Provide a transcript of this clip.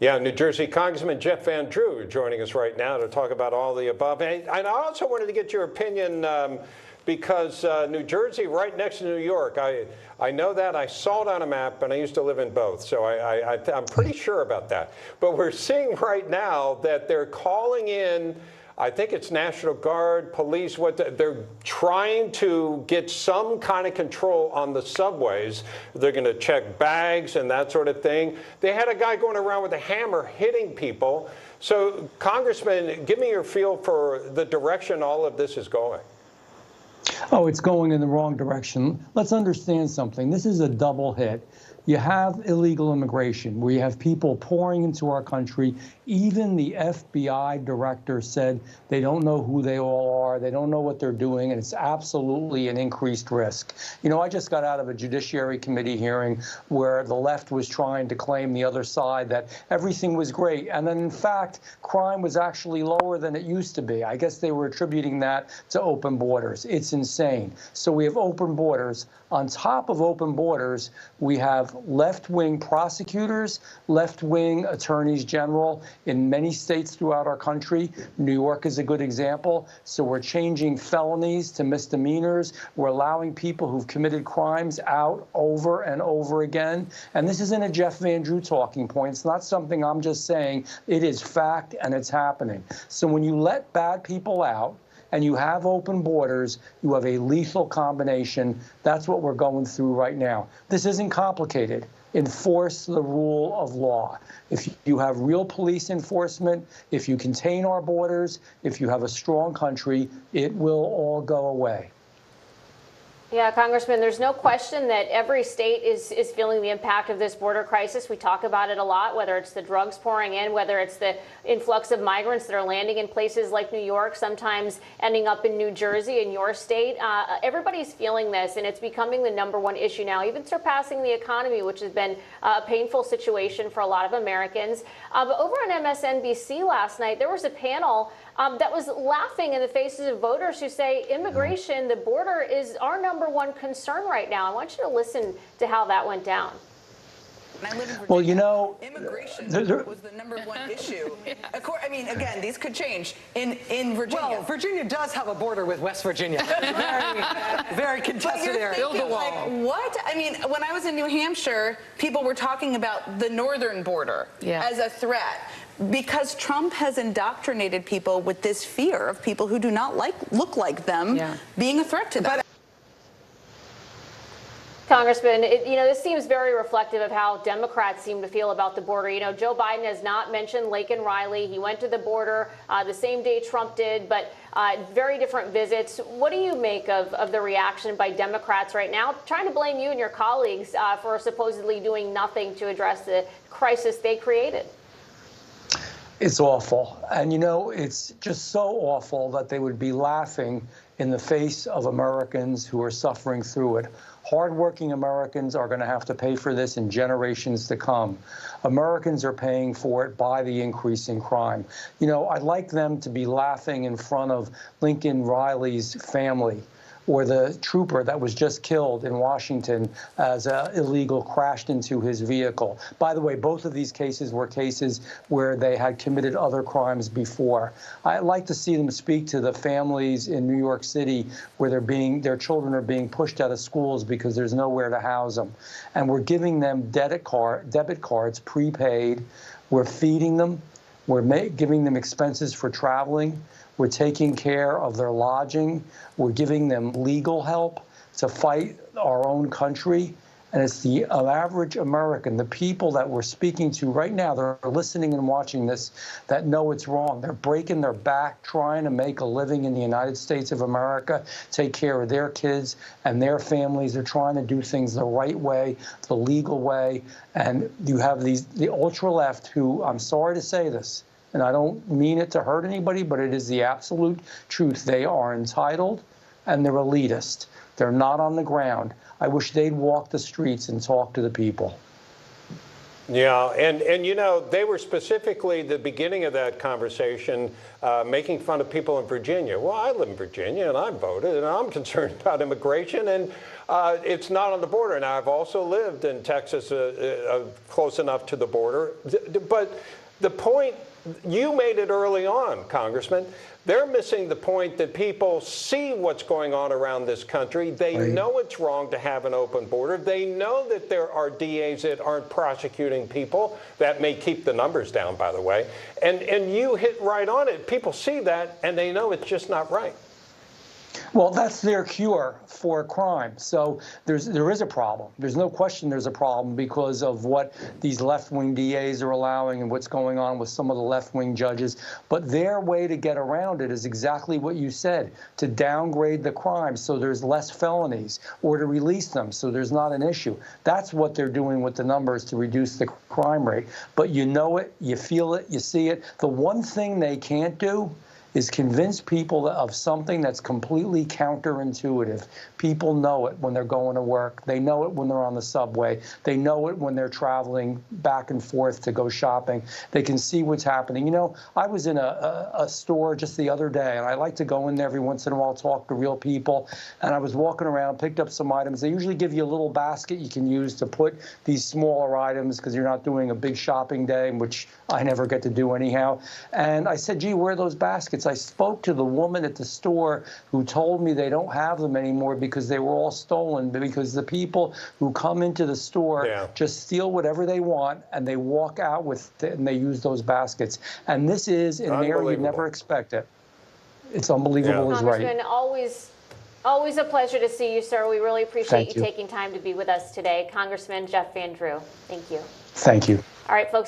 Yeah, New Jersey Congressman Jeff Van Drew joining us right now to talk about all the above. And I also wanted to get your opinion because New Jersey, right next to New York, I know that. I saw it on a map, and I used to live in both, so I'm pretty sure about that. But we're seeing right now that they're calling in, I think it's National Guard, police, they're trying to get some kind of control on the subways. They're going to check bags and that sort of thing. They had a guy going around with a hammer hitting people. So, Congressman, give me your feel for the direction all of this is going. Oh, it's going in the wrong direction. Let's understand something. This is a double hit. You have illegal immigration, where you have people pouring into our country. Even the FBI director said they don't know who they all are. They don't know what they're doing, and it's absolutely an increased risk. You know, I just got out of a Judiciary Committee hearing where the left was trying to claim the other side that everything was great, and then, in fact, crime was actually lower than it used to be. I guess they were attributing that to open borders. It's insane. So we have open borders. On top of open borders, we have left-wing prosecutors, left-wing attorneys general in many states throughout our country. New York is a good example. So we're changing felonies to misdemeanors. We're allowing people who've committed crimes out over and over again. And this isn't a Jeff Van Drew talking point. It's not something I'm just saying. It is fact, and it's happening. So when you let bad people out, and you have open borders, you have a lethal combination. That's what we're going through right now. This isn't complicated. Enforce the rule of law. If you have real police enforcement, if you contain our borders, if you have a strong country, it will all go away. Yeah, Congressman, there's no question that every state is feeling the impact of this border crisis. We talk about it a lot, whether it's the drugs pouring in, whether it's the influx of migrants that are landing in places like New York, sometimes ending up in New Jersey, in your state. Everybody's feeling this, and it's becoming the #1 issue now, even surpassing the economy, which has been a painful situation for a lot of Americans. But over on MSNBC last night, there was a panel that was laughing in the faces of voters who say immigration, the border, is our #1 concern right now. I want you to listen to how that went down. I live in Virginia. Well, you know, immigration was the #1 issue. Of course, I mean, again, these could change in Virginia. Well, Virginia does have a border with West Virginia. Very contested area. Build a wall. Like, what? I mean, when I was in New Hampshire, people were talking about the northern border as a threat, because Trump has indoctrinated people with this fear of people who do not look like them being a threat to them. Congressman, this seems very reflective of how Democrats seem to feel about the border. You know, Joe Biden has not mentioned Laken Riley. He went to the border the same day Trump did, but very different visits. What do you make of the reaction by Democrats right now, trying to blame you and your colleagues for supposedly doing nothing to address the crisis they created? It's awful. And, you know, it's just so awful that they would be laughing in the face of Americans who are suffering through it. Hardworking Americans are going to have to pay for this in generations to come. Americans are paying for it by the increase in crime. You know, I'd like them to be laughing in front of Laken Riley's family, or the trooper that was just killed in Washington as an illegal crashed into his vehicle. By the way, both of these cases were cases where they had committed other crimes before. I'd like to see them speak to the families in New York City where their children are being pushed out of schools because there's nowhere to house them. And we're giving them debit cards, prepaid. We're feeding them. We're giving them expenses for traveling. We're taking care of their lodging. We're giving them legal help to fight our own country. And it's the average American, the people that we're speaking to right now, that are listening and watching this, that know it's wrong. They're breaking their back trying to make a living in the United States of America, take care of their kids and their families. They're trying to do things the right way, the legal way. And you have the ultra-left who, I'm sorry to say this, and I don't mean it to hurt anybody, but it is the absolute truth. They are entitled and they're elitist. They're not on the ground. I wish they'd walk the streets and talk to the people. Yeah, and you know, they were specifically the beginning of that conversation making fun of people in Virginia. Well, I live in Virginia and I voted and I'm concerned about immigration and it's not on the border. Now, I've also lived in Texas close enough to the border. But the point, you made it early on, Congressman. They're missing the point that people see what's going on around this country. They know it's wrong to have an open border. They know that there are DAs that aren't prosecuting people. That may keep the numbers down, by the way. And you hit right on it. People see that, and they know it's just not right. Well, that's their cure for crime. So there is a problem. There's no question there's a problem because of what these left-wing DAs are allowing and what's going on with some of the left-wing judges. But their way to get around it is exactly what you said, to downgrade the crime so there's less felonies, or to release them so there's not an issue. That's what they're doing with the numbers to reduce the crime rate. But you know it, you feel it, you see it. The one thing they can't do is convince people of something that's completely counterintuitive. People know it when they're going to work. They know it when they're on the subway. They know it when they're traveling back and forth to go shopping. They can see what's happening. You know, I was in a store just the other day, and I like to go in there every once in a while, talk to real people. And I was walking around, picked up some items. They usually give you a little basket you can use to put these smaller items because you're not doing a big shopping day, which I never get to do anyhow. And I said, gee, where are those baskets? I spoke to the woman at the store who told me they don't have them anymore because they were all stolen, because the people who come into the store just steal whatever they want and they walk out with it and they use those baskets. And this is an area you'd never expect it. It's unbelievable, is right. Congressman, always a pleasure to see you, sir. We really appreciate you taking time to be with us today. Congressman Jeff Van Drew, thank you. Thank you. All right, folks.